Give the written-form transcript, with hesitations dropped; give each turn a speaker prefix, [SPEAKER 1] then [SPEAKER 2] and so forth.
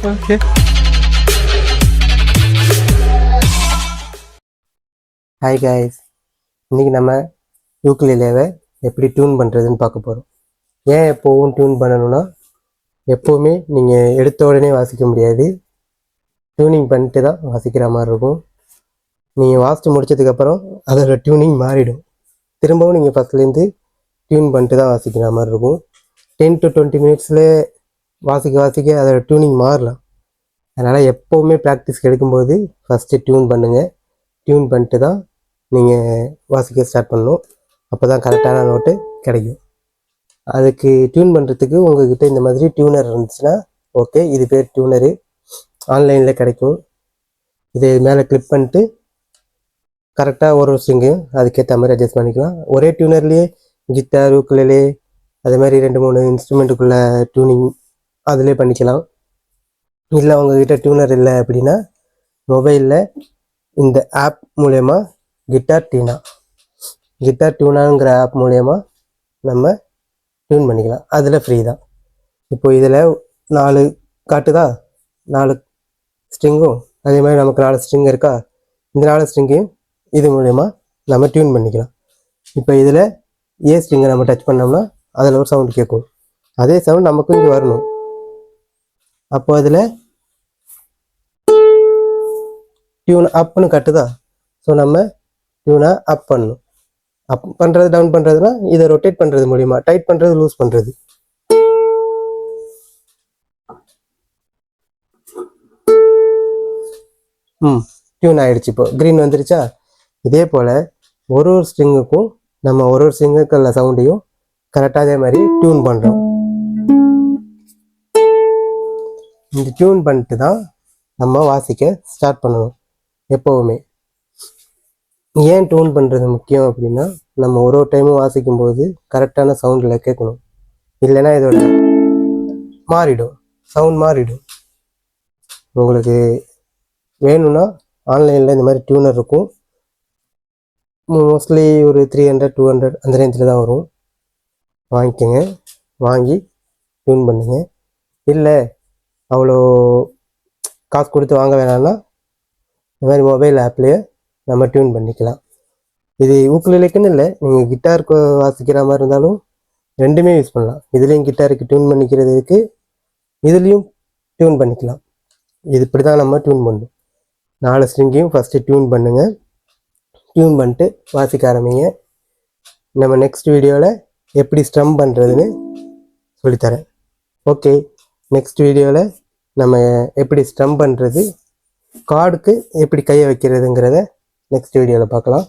[SPEAKER 1] Okay. Hi guys, இன்றைக்கி நம்ம யூக்குலேலேவை எப்படி டியூன் பண்ணுறதுன்னு பார்க்க போகிறோம். ஏன் எப்போவும் டியூன் பண்ணணும்னா, எப்போவுமே நீங்கள் எடுத்த உடனே வாசிக்க முடியாது, டியூனிங் பண்ணிட்டு தான் வாசிக்கிற மாதிரி இருக்கும். நீங்கள் வாசித்து முடித்ததுக்கப்புறம் அதோட டியூனிங் மாறிடும். திரும்பவும் நீங்கள் ஃபஸ்ட்லேருந்து டியூன் பண்ணிட்டு தான் வாசிக்கிற மாதிரி இருக்கும். 10 to 20 மினிட்ஸில் வாசிக்க அதோட டியூனிங் மாறலாம். அதனால் எப்போவுமே ப்ராக்டிஸ்க்கு எடுக்கும்போது ஃபஸ்ட்டு டியூன் பண்ணுங்கள். டியூன் பண்ணிட்டு தான் நீங்கள் வாசிக்க ஸ்டார்ட் பண்ணணும். அப்போ தான் கரெக்டான நோட்டு கிடைக்கும். அதுக்கு டியூன் பண்ணுறதுக்கு உங்கள்கிட்ட இந்த மாதிரி டியூனர் இருந்துச்சுன்னா ஓகே, இது பேர் டியூனரு, ஆன்லைனில் கிடைக்கும். இது மேலே கிளிக் பண்ணிட்டு கரெக்டாக ஒரு ஸ்ட்ரிங்கு அதுக்கேற்ற மாதிரி அட்ஜஸ்ட் பண்ணிக்கலாம். ஒரே டியூனர்லேயே கிட்டார், யூக்குலேலே அதே மாதிரி 2-3 இன்ஸ்ட்ருமெண்ட்டுக்குள்ளே டியூனிங் அதிலே பண்ணிக்கலாம். இல்லை உங்கள்கிட்ட டியூனர் இல்லை அப்படின்னா மொபைலில் இந்த ஆப் மூலயமா கிட்டார் டியூனாங்கிற ஆப் மூலயமா நம்ம டியூன் பண்ணிக்கலாம். அதில் ஃப்ரீ தான். இப்போ இதில் 4 காட்டுதா, 4 ஸ்ட்ரிங்கும் அதே மாதிரி நமக்கு 4 ஸ்ட்ரிங் இருக்கா, இந்த 4 ஸ்ட்ரிங்கையும் இது மூலயமா நம்ம டியூன் பண்ணிக்கலாம். இப்போ இதில் ஏ ஸ்ட்ரிங்கை நம்ம டச் பண்ணோம்னா அதில் ஒரு சவுண்டு கேட்கும். அதே சவுண்ட் நமக்கும் இங்கே வரணும். அப்போ அதில் டியூன் அப்னு கட்டுதா, ஸோ நம்ம டியூனை அப் பண்ணணும். அப் பண்ணுறது, டவுன் பண்ணுறதுனா இதை ரொட்டேட் பண்ணுறது மூலிமா, டைட் பண்ணுறது, லூஸ் பண்ணுறது. டியூன் ஆகிடுச்சு. இப்போ க்ரீன் வந்துருச்சா. இதே போல் ஒரு ஸ்ட்ரிங்குக்கும் நம்ம ஒரு ஸ்ட்ரிங்குக்குள்ள சவுண்டையும் கரெக்டாக அதே மாதிரி டியூன் பண்ணுறோம். இந்த டியூன் பண்ணிட்டு தான் நம்ம வாசிக்க ஸ்டார்ட் பண்ணணும் எப்போவுமே. ஏன் டியூன் பண்ணுறது முக்கியம் அப்படின்னா, நம்ம ஒரு டைமும் வாசிக்கும்போது கரெக்டான சவுண்டில் கேட்கணும். இல்லைன்னா இதோட மாறிடும், சவுண்ட் மாறிடும். உங்களுக்கு வேணும்னா ஆன்லைனில் இந்த மாதிரி டியூனர் இருக்கும். மோஸ்ட்லி ஒரு 300-200 அந்த ரேஞ்சில் தான் வரும். வாங்கிக்கோங்க, வாங்கி டியூன் பண்ணுங்க. இல்லை அவ்வளோ காசு கொடுத்து வாங்க வேணாம்னா இந்த மாதிரி மொபைல் ஆப்லேயே நம்ம டியூன் பண்ணிக்கலாம். இது யூக்குலேலேக்குன்னு இல்லை, நீங்கள் கிட்டாருக்கு வாசிக்கிற மாதிரி இருந்தாலும் ரெண்டுமே யூஸ் பண்ணலாம். இதுலேயும் கிட்டாருக்கு டியூன் பண்ணிக்கிறது இருக்குது, இதுலேயும் டியூன் பண்ணிக்கலாம். இது இப்படி தான் நம்ம டியூன் பண்ணணும். 4 ஸ்ட்ரிங்கையும் ஃபஸ்ட்டு டியூன் பண்ணுங்கள். டியூன் பண்ணிட்டு வாசிக்க ஆரம்பிங்க. நம்ம நெக்ஸ்ட் வீடியோவில் எப்படி ஸ்ட்ரம் பண்ணுறதுன்னு சொல்லித்தரேன். ஓகே, நெக்ஸ்ட் வீடியோவில் நம்ம எப்படி ஸ்ட்ரம் பண்ணுறது, கார்டுக்கு எப்படி கையை வைக்கிறதுங்கிறத நெக்ஸ்ட் வீடியோவில் பார்க்கலாம்.